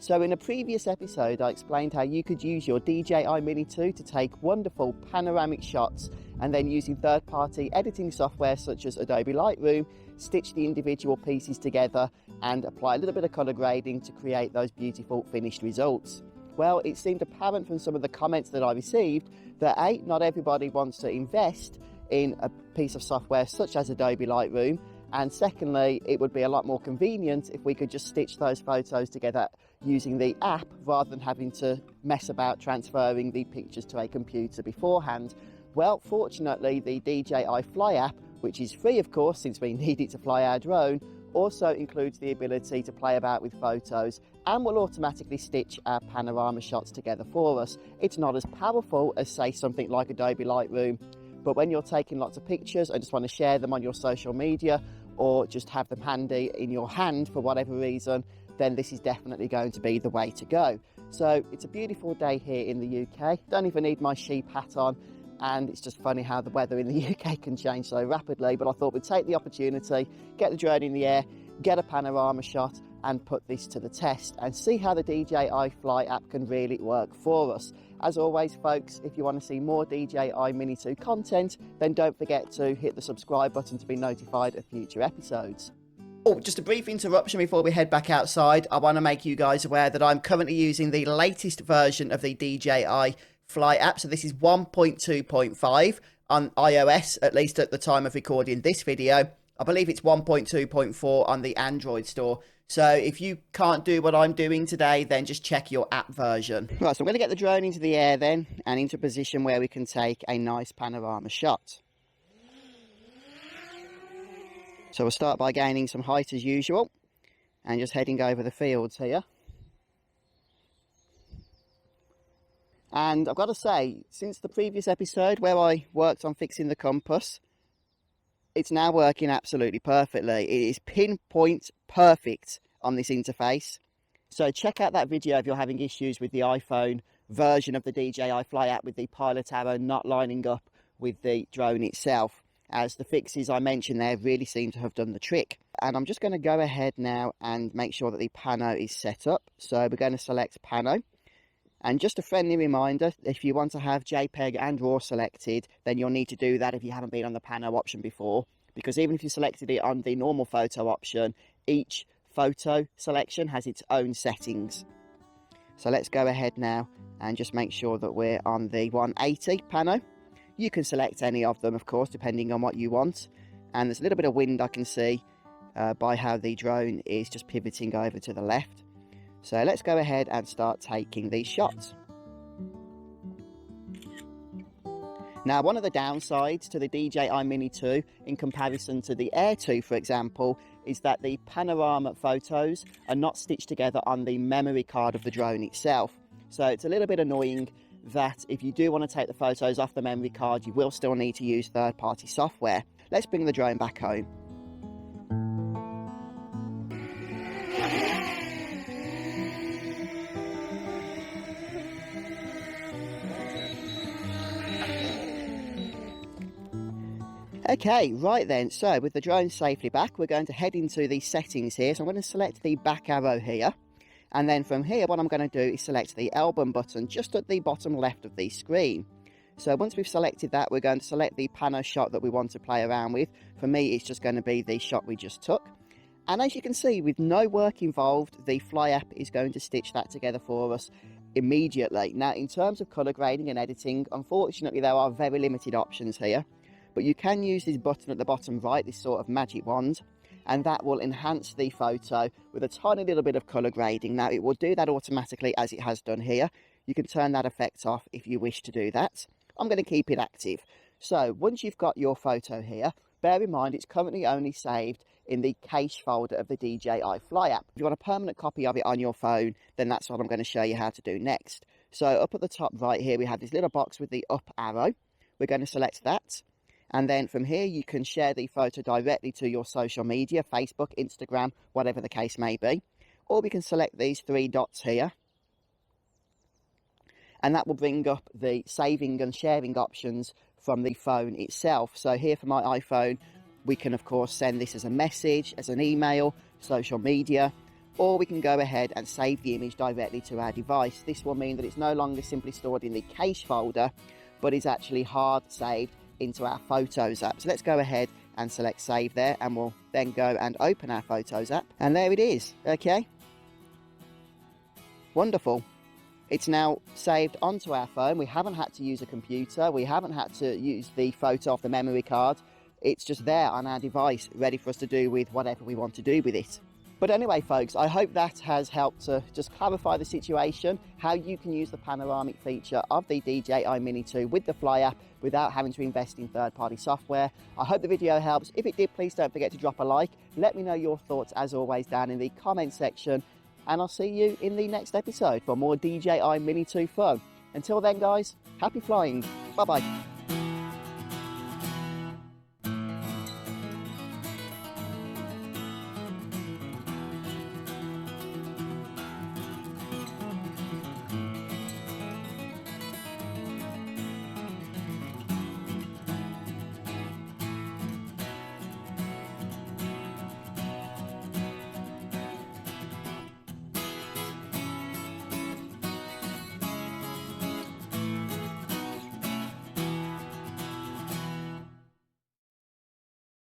So in a previous episode, I explained how you could use your DJI Mini 2 to take wonderful panoramic shots, and then using third-party editing software such as Adobe Lightroom, stitch the individual pieces together and apply a little bit of colour grading to create those beautiful finished results. Well, it seemed apparent from some of the comments that I received that A, not everybody wants to invest in a piece of software such as Adobe Lightroom, and secondly, it would be a lot more convenient if we could just stitch those photos together using the app rather than having to mess about transferring the pictures to a computer beforehand. Well, fortunately, the DJI Fly App, which is free of course since we need it to fly our drone, also includes the ability to play about with photos and will automatically stitch our panorama shots together for us. It's not as powerful as, say, something like Adobe Lightroom, but when you're taking lots of pictures and just want to share them on your social media or just have them handy in your hand for whatever reason, then this is definitely going to be the way to go. So it's a beautiful day here in the UK. Don't even need my sheep hat on, and it's just funny how the weather in the UK can change so rapidly, but I thought we'd take the opportunity, get the drone in the air, get a panorama shot and put this to the test and see how the DJI Fly App can really work for us. As always folks, if you want to see more DJI Mini 2 content, then don't forget to hit the subscribe button to be notified of future episodes. Oh, just a brief interruption before we head back outside. I want to make you guys aware that I'm currently using the latest version of the DJI Fly App. So this is 1.2.5 on iOS, at least at the time of recording this video. I believe it's 1.2.4 on the Android store. So if you can't do what I'm doing today, then just check your app version. Right, so I'm going to get the drone into the air then and into a position where we can take a nice panorama shot. So we'll start by gaining some height as usual and just heading over the fields here. And I've got to say, since the previous episode where I worked on fixing the compass, it's now working absolutely perfectly. It is pinpoint perfect on this interface. So check out that video if you're having issues with the iPhone version of the DJI Fly App with the pilot arrow not lining up with the drone itself, as the fixes I mentioned there really seem to have done the trick. And I'm just going to go ahead now and make sure that the pano is set up. So we're going to select pano. And just a friendly reminder, if you want to have JPEG and RAW selected, then you'll need to do that if you haven't been on the pano option before, because even if you selected it on the normal photo option, each photo selection has its own settings. So let's go ahead now and just make sure that we're on the 180 pano. You can select any of them, of course, depending on what you want. And there's a little bit of wind I can see by how the drone is just pivoting over to the left. So let's go ahead and start taking these shots. Now, one of the downsides to the DJI Mini 2 in comparison to the Air 2, for example, is that the panorama photos are not stitched together on the memory card of the drone itself. So it's a little bit annoying that if you do want to take the photos off the memory card, you will still need to use third-party software. Let's bring the drone back home. Okay, right then, so with the drone safely back, we're going to head into the settings here. So I'm going to select the back arrow here. And then from here, what I'm going to do is select the album button just at the bottom left of the screen. So once we've selected that, we're going to select the pano shot that we want to play around with. For me, it's just going to be the shot we just took. And as you can see, with no work involved, the Fly app is going to stitch that together for us immediately. Now, in terms of color grading and editing, unfortunately, there are very limited options here. But you can use this button at the bottom right, this sort of magic wand, and that will enhance the photo with a tiny little bit of colour grading. Now, it will do that automatically as it has done here. You can turn that effect off if you wish to do that. I'm going to keep it active. So once you've got your photo here, bear in mind it's currently only saved in the cache folder of the DJI Fly app. If you want a permanent copy of it on your phone, then that's what I'm going to show you how to do next. So up at the top right here, we have this little box with the up arrow. We're going to select that. And then from here, you can share the photo directly to your social media, Facebook, Instagram, whatever the case may be. Or we can select these three dots here. And that will bring up the saving and sharing options from the phone itself. So here for my iPhone, we can, of course, send this as a message, as an email, social media, or we can go ahead and save the image directly to our device. This will mean that it's no longer simply stored in the cache folder, but is actually hard saved into our Photos app. So let's go ahead and select save there, and we'll then go and open our Photos app, and there it is. Okay, wonderful. It's now saved onto our phone. We haven't had to use a computer, we haven't had to use the photo off the memory card. It's just there on our device, ready for us to do with whatever we want to do with it. But anyway, folks, I hope that has helped to just clarify the situation, how you can use the panoramic feature of the DJI Mini 2 with the Fly app without having to invest in third-party software. I hope the video helps. If it did, please don't forget to drop a like. Let me know your thoughts, as always, down in the comment section. And I'll see you in the next episode for more DJI Mini 2 fun. Until then, guys, happy flying. Bye-bye.